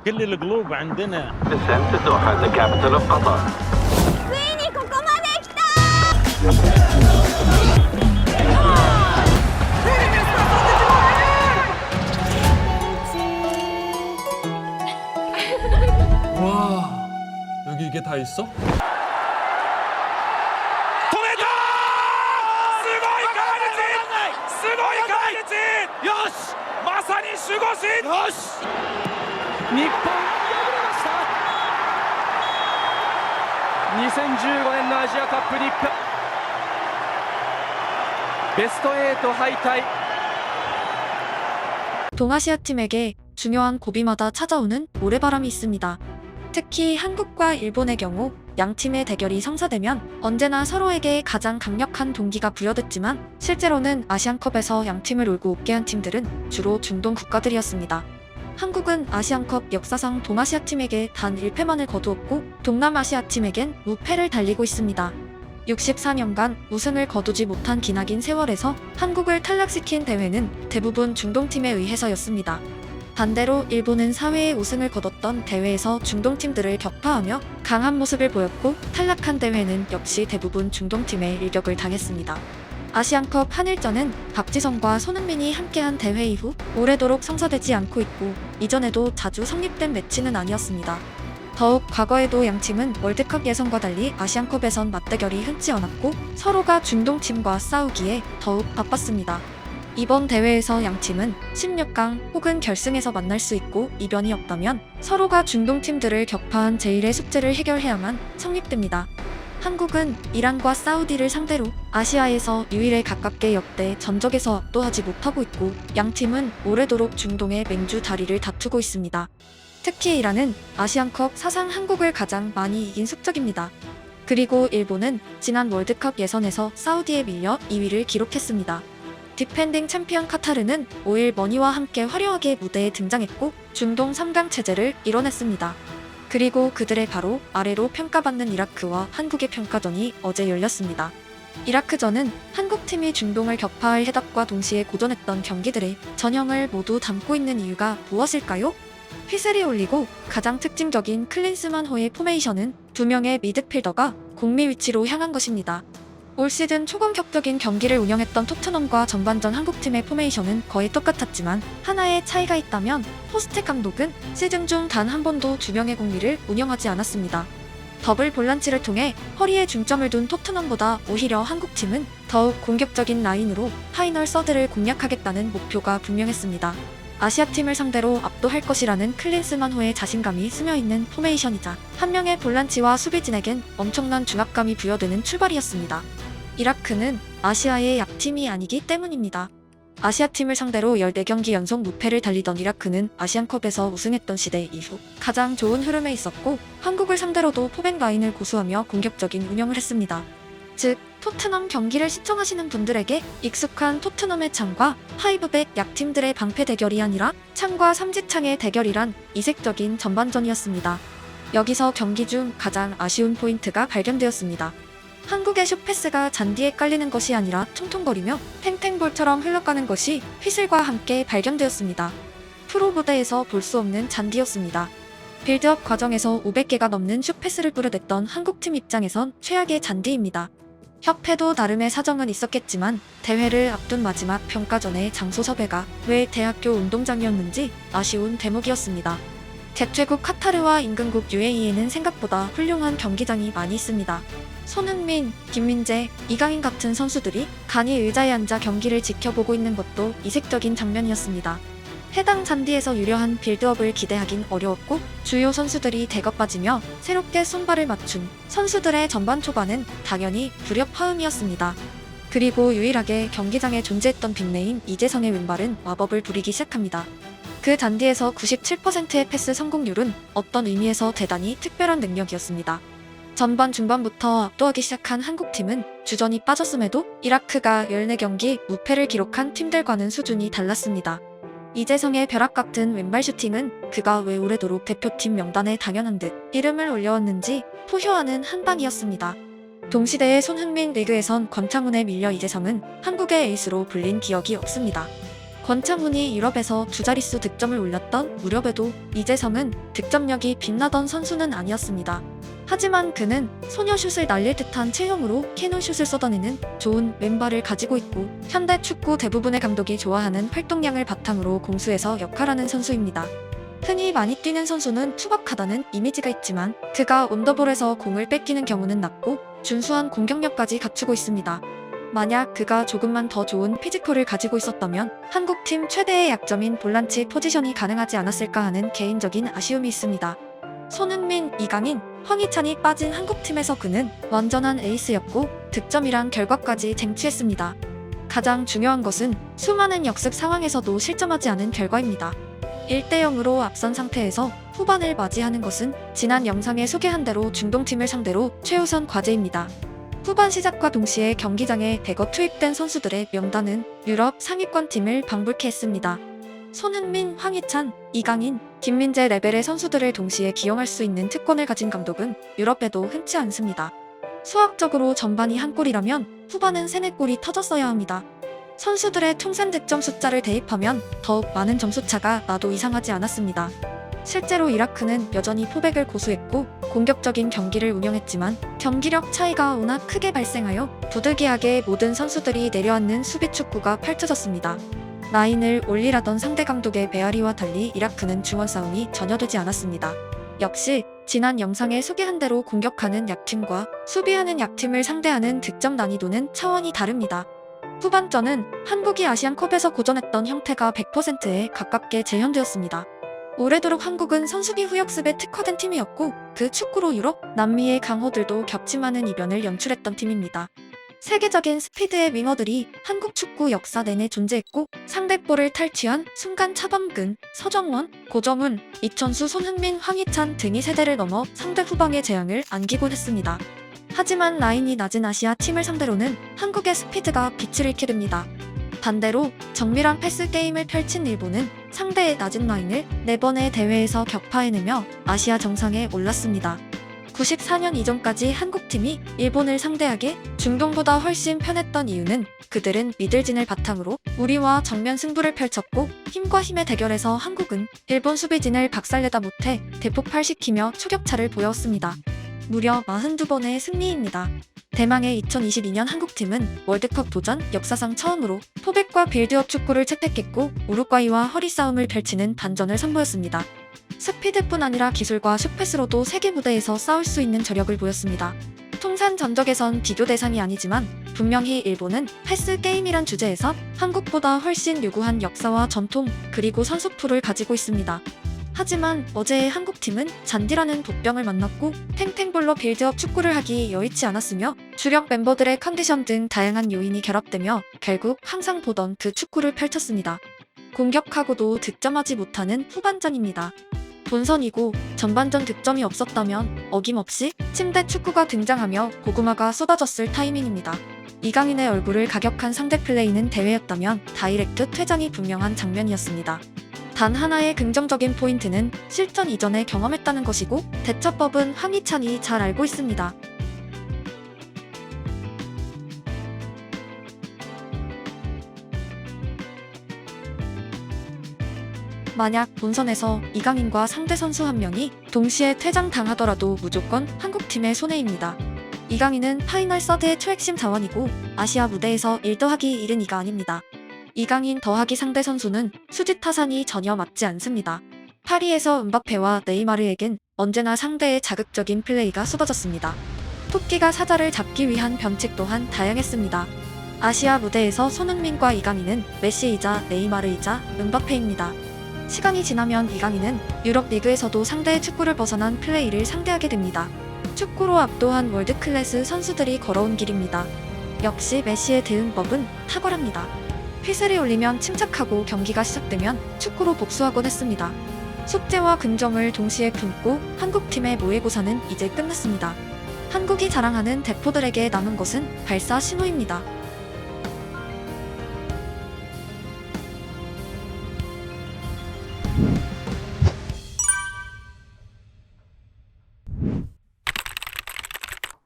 كل القلوب عندنا. Descent to Doha, the capital of Qatar. ついにここまで来た。 와, 여기 이게 다 있어? 止めたすごい怪物すごい怪物よしまさに守護神よし日本敗れました2015年のアジアカップ日本ベスト8敗退 동아시아 팀에게 중요한 고비마다 찾아오는 모래바람이 있습니다. 특히 한국과 일본의 경우 양 팀의 대결이 성사되면 언제나 서로에게 가장 강력한 동기가 부여됐지만 실제로는 아시안컵에서 양 팀을 울고 웃게 한 팀들은 주로 중동 국가들이었습니다. 한국은 아시안컵 역사상 동아시아 팀에게 단 1패만을 거두었고 동남아시아 팀에겐 무패를 달리고 있습니다. 64년간 우승을 거두지 못한 기나긴 세월에서 한국을 탈락시킨 대회는 대부분 중동팀에 의해서였습니다. 반대로 일본은 4회의 우승을 거뒀던 대회에서 중동팀들을 격파하며 강한 모습을 보였고 탈락한 대회는 역시 대부분 중동팀의 일격을 당했습니다. 아시안컵 한일전은 박지성과 손흥민이 함께한 대회 이후 오래도록 성사되지 않고 있고 이전에도 자주 성립된 매치는 아니었습니다. 더욱 과거에도 양팀은 월드컵 예선과 달리 아시안컵에선 맞대결이 흔치 않았고 서로가 중동팀과 싸우기에 더욱 바빴습니다. 이번 대회에서 양팀은 16강 혹은 결승에서 만날 수 있고 이변이 없다면 서로가 중동팀들을 격파한 제1의 숙제를 해결해야만 성립됩니다. 한국은 이란과 사우디를 상대로 아시아에서 유일에 가깝게 역대 전적에서 압도하지 못하고 있고 양팀은 오래도록 중동의 맹주 다리를 다투고 있습니다. 특히 이란은 아시안컵 사상 한국을 가장 많이 이긴 숙적입니다. 그리고 일본은 지난 월드컵 예선에서 사우디에 밀려 2위를 기록했습니다. 디펜딩 챔피언 카타르는 5일 머니와 함께 화려하게 무대에 등장했고 중동 3강 체제를 이뤄냈습니다. 그리고 그들의 바로 아래로 평가받는 이라크와 한국의 평가전이 어제 열렸습니다. 이라크전은 한국팀이 중동을 격파할 해답과 동시에 고전했던 경기들의 전형을 모두 담고 있는 이유가 무엇일까요? 휘슬이 울리고 가장 특징적인 클린스만호의 포메이션은 2명의 미드필더가 공미 위치로 향한 것입니다. 올 시즌 초공격적인 경기를 운영했던 토트넘과 전반전 한국팀의 포메이션은 거의 똑같았지만 하나의 차이가 있다면 호스텍 감독은 시즌 중 단 한 번도 2명의 공미를 운영하지 않았습니다. 더블 볼란치를 통해 허리에 중점을 둔 토트넘보다 오히려 한국팀은 더욱 공격적인 라인으로 파이널 서드를 공략하겠다는 목표가 분명했습니다. 아시아팀을 상대로 압도할 것이라는 클린스만호의 자신감이 스며있는 포메이션이자 한 명의 볼란치와 수비진에겐 엄청난 중압감이 부여되는 출발이었습니다. 이라크는 아시아의 약팀이 아니기 때문입니다. 아시아팀을 상대로 14경기 연속 무패를 달리던 이라크는 아시안컵에서 우승했던 시대 이후 가장 좋은 흐름에 있었고 한국을 상대로도 포백 라인을 고수하며 공격적인 운영을 했습니다. 즉, 토트넘 경기를 시청하시는 분들에게 익숙한 토트넘의 창과 파이브백 약팀들의 방패 대결이 아니라 창과 삼지창의 대결이란 이색적인 전반전이었습니다. 여기서 경기 중 가장 아쉬운 포인트가 발견되었습니다. 한국의 숏패스가 잔디에 깔리는 것이 아니라 통통거리며 탱탱볼처럼 흘러가는 것이 휘슬과 함께 발견되었습니다. 프로 무대에서 볼 수 없는 잔디였습니다. 빌드업 과정에서 500개가 넘는 숏패스를 뿌려댔던 한국팀 입장에선 최악의 잔디입니다. 협회도 나름의 사정은 있었겠지만 대회를 앞둔 마지막 평가전의 장소 섭외가 왜 대학교 운동장이었는지 아쉬운 대목이었습니다. 개최국 카타르와 인근국 UAE에는 생각보다 훌륭한 경기장이 많이 있습니다. 손흥민, 김민재, 이강인 같은 선수들이 간이 의자에 앉아 경기를 지켜보고 있는 것도 이색적인 장면이었습니다. 해당 잔디에서 유려한 빌드업을 기대하긴 어려웠고 주요 선수들이 대거 빠지며 새롭게 손발을 맞춘 선수들의 전반 초반은 당연히 불협화음이었습니다. 그리고 유일하게 경기장에 존재했던 빅네임 이재성의 왼발은 마법을 부리기 시작합니다. 그 잔디에서 97%의 패스 성공률은 어떤 의미에서 대단히 특별한 능력이었습니다. 전반 중반부터 압도하기 시작한 한국팀은 주전이 빠졌음에도 이라크가 14경기 무패를 기록한 팀들과는 수준이 달랐습니다. 이재성의 벼락 같은 왼발 슈팅은 그가 왜 오래도록 대표팀 명단에 당연한 듯 이름을 올려왔는지 포효하는 한 방이었습니다. 동시대의 손흥민 리그에선 권창훈에 밀려 이재성은 한국의 에이스로 불린 기억이 없습니다. 권창훈이 유럽에서 두 자릿수 득점을 올렸던 무렵에도 이재성은 득점력이 빛나던 선수는 아니었습니다. 하지만 그는 소녀슛을 날릴 듯한 체형으로 캐논슛을 쏟아내는 좋은 왼발을 가지고 있고 현대 축구 대부분의 감독이 좋아하는 활동량을 바탕으로 공수에서 역할하는 선수입니다. 흔히 많이 뛰는 선수는 투박하다는 이미지가 있지만 그가 온더볼에서 공을 뺏기는 경우는 낮고 준수한 공격력까지 갖추고 있습니다. 만약 그가 조금만 더 좋은 피지컬을 가지고 있었다면 한국팀 최대의 약점인 볼란치 포지션이 가능하지 않았을까 하는 개인적인 아쉬움이 있습니다. 손흥민, 이강인, 황희찬이 빠진 한국팀에서 그는 완전한 에이스였고 득점이랑 결과까지 쟁취했습니다. 가장 중요한 것은 수많은 역습 상황에서도 실점하지 않은 결과입니다. 1대0으로 앞선 상태에서 후반을 맞이하는 것은 지난 영상에 소개한 대로 중동팀을 상대로 최우선 과제입니다. 후반 시작과 동시에 경기장에 대거 투입된 선수들의 명단은 유럽 상위권 팀을 방불케 했습니다. 손흥민, 황희찬, 이강인, 김민재 레벨의 선수들을 동시에 기용할 수 있는 특권을 가진 감독은 유럽에도 흔치 않습니다. 수학적으로 전반이 한 골이라면 후반은 3-4골이 터졌어야 합니다. 선수들의 통산 득점 숫자를 대입하면 더욱 많은 점수차가 나도 이상하지 않았습니다. 실제로 이라크는 여전히 포백을 고수했고 공격적인 경기를 운영했지만 경기력 차이가 워낙 크게 발생하여 부득이하게 모든 선수들이 내려앉는 수비 축구가 펼쳐졌습니다. 라인을 올리라던 상대 감독의 메아리와 달리 이라크는 중원 싸움이 전혀 되지 않았습니다. 역시 지난 영상에 소개한 대로 공격하는 약팀과 수비하는 약팀을 상대하는 득점 난이도는 차원이 다릅니다. 후반전은 한국이 아시안컵에서 고전했던 형태가 100%에 가깝게 재현되었습니다. 오래도록 한국은 선수비 후역습에 특화된 팀이었고 그 축구로 유럽, 남미의 강호들도 겹치 많은 이변을 연출했던 팀입니다. 세계적인 스피드의 윙어들이 한국 축구 역사 내내 존재했고 상대볼을 탈취한 순간 차범근, 서정원, 고정훈, 이천수, 손흥민, 황희찬 등이 세대를 넘어 상대 후방의 재앙을 안기곤 했습니다. 하지만 라인이 낮은 아시아 팀을 상대로는 한국의 스피드가 빛을 잃게 됩니다. 반대로 정밀한 패스 게임을 펼친 일본은 상대의 낮은 라인을 4번의 대회에서 격파해내며 아시아 정상에 올랐습니다. 94년 이전까지 한국팀이 일본을 상대하기에 중동보다 훨씬 편했던 이유는 그들은 미들진을 바탕으로 우리와 정면 승부를 펼쳤고 힘과 힘의 대결에서 한국은 일본 수비진을 박살내다 못해 대폭발시키며 초격차를 보였습니다. 무려 42번의 승리입니다. 대망의 2022년 한국팀은 월드컵 도전 역사상 처음으로 포백과 빌드업 축구를 채택했고 우루과이와 허리 싸움을 펼치는 반전을 선보였습니다. 스피드뿐 아니라 기술과 슛패스로도 세계 무대에서 싸울 수 있는 저력을 보였습니다. 통산 전적에선 비교 대상이 아니지만 분명히 일본은 패스 게임이란 주제에서 한국보다 훨씬 유구한 역사와 전통 그리고 선수풀을 가지고 있습니다. 하지만 어제의 한국팀은 잔디라는 독병을 만났고 탱탱볼로 빌드업 축구를 하기 여의치 않았으며 주력 멤버들의 컨디션 등 다양한 요인이 결합되며 결국 항상 보던 그 축구를 펼쳤습니다. 공격하고도 득점하지 못하는 후반전입니다. 본선이고 전반전 득점이 없었다면 어김없이 침대 축구가 등장하며 고구마가 쏟아졌을 타이밍입니다. 이강인의 얼굴을 가격한 상대 플레이는 대회였다면 다이렉트 퇴장이 분명한 장면이었습니다. 단 하나의 긍정적인 포인트는 실전 이전에 경험했다는 것이고 대처법은 황희찬이 잘 알고 있습니다. 만약 본선에서 이강인과 상대 선수 한 명이 동시에 퇴장당하더라도 무조건 한국팀의 손해입니다. 이강인은 파이널 서드의 초핵심 자원이고 아시아 무대에서 1더하기 1은 이가 아닙니다. 이강인 더하기 상대 선수는 수직 타산이 전혀 맞지 않습니다. 파리에서 음바페와 네이마르에겐 언제나 상대의 자극적인 플레이가 쏟아졌습니다. 토끼가 사자를 잡기 위한 변칙 또한 다양했습니다. 아시아 무대에서 손흥민과 이강인은 메시이자 네이마르이자 음바페입니다. 시간이 지나면 이강인은 유럽 리그에서도 상대의 축구를 벗어난 플레이를 상대하게 됩니다. 축구로 압도한 월드클래스 선수들이 걸어온 길입니다. 역시 메시의 대응법은 탁월합니다. 휘슬이 울리면 침착하고 경기가 시작되면 축구로 복수하곤 했습니다. 숙제와 긍정을 동시에 품고 한국팀의 모의고사는 이제 끝났습니다. 한국이 자랑하는 대포들에게 남은 것은 발사 신호입니다.